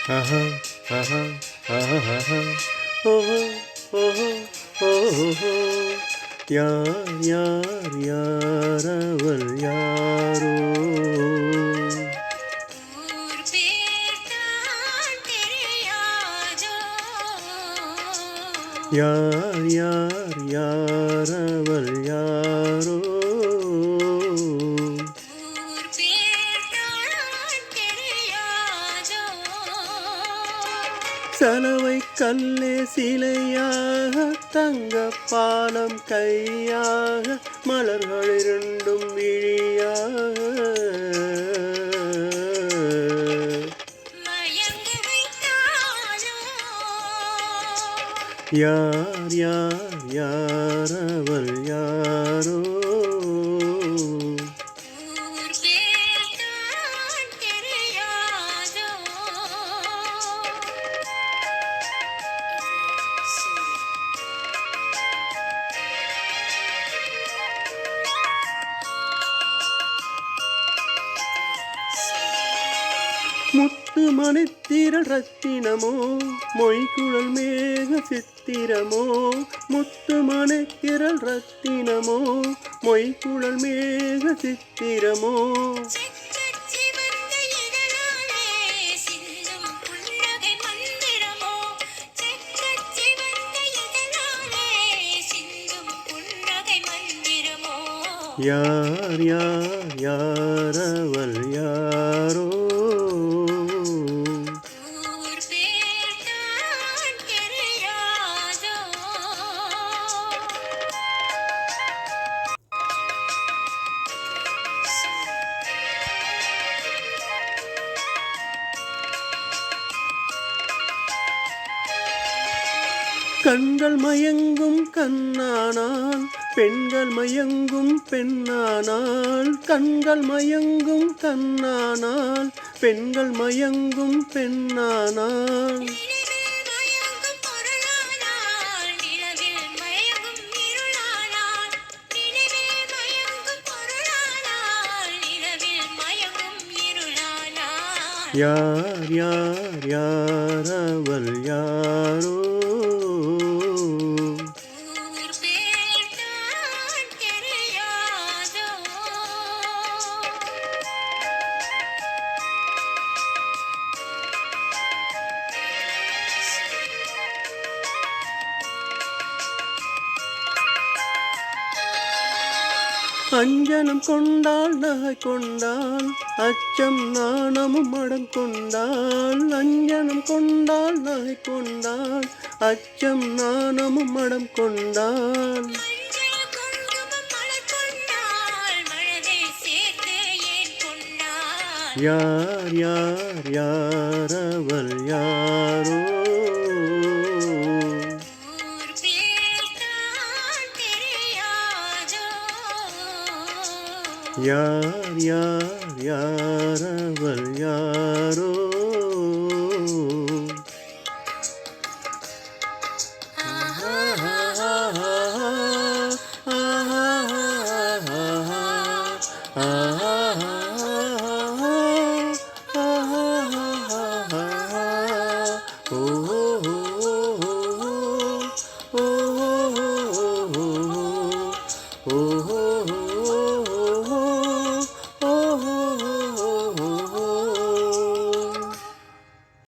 ஆஹா ஆஹா ஆஹா ஓஹோ ஓஹோ ஓஹோ யார் யார் யார் அவள் யாரோ ஊர் பேர் தான் தெரியாதோ யார் யார் யார் அவள் யாரோ ஊர் பேர் தான் தெரியாதோ சலவை கல்லே சிலையாக தங்க பாலம் கையாக மலர்கள் இரண்டும் விழியாக மயங்க வைத்தாலோ யார் யார் யார் அவள் யாரோ ஊர் பேர் தான் தெரியாதோ முத்து மணித்திரள் ரத்தினமோ மொய்குழல் மேக சித்திரமோ முத்து மணித்திரள் ரத்தினமோ மொய்குழல் மேக சித்திரமோ செக்கச் சிவந்த இதழாலே சிந்தும் புன்னகை மந்திரமோ செக்கச் சிவந்த இதழாலே சிந்தும் புன்னகை மந்திரமோ யார் யார் யார் அவள் யாரோ ஊர் பேர் தான் தெரியாதோ கண்கள் மயங்கும் கண்ணானால் பெண்கள் மயங்கும் பெண்ணானால் கண்கள் மயங்கும் கண்ணானால் பெண்கள் மயங்கும் பெண்ணானால் நிலவில் மயங்கும் பொருளானால் நிலவில் மயங்கும் இருளானால் நிலவில் மயங்கும் பொருளானால் நிலவில் மயங்கும் இருளானால் யார் யார் யார் அவள் யாரோ ஊர் பேர் தான் தெரியாதோ அஞ்சனம் கொண்டாள் நகை கொண்டாள் அச்சம் நாணமும் மடம் கொண்டாள் அஞ்சனம் கொண்டாள் நகை கொண்டாள் அச்சம் நாணமும் மடம் கொண்டாள் மஞ்சள் குங்குமம் மலர் கொண்டாள் மனதை சேர்த்து ஏன் கொண்டாள் யார் யார் யார் அவள் யாரோ ஊர் பேர் தான் தெரியாதோ யார் யார் யார் அவள் யாரோ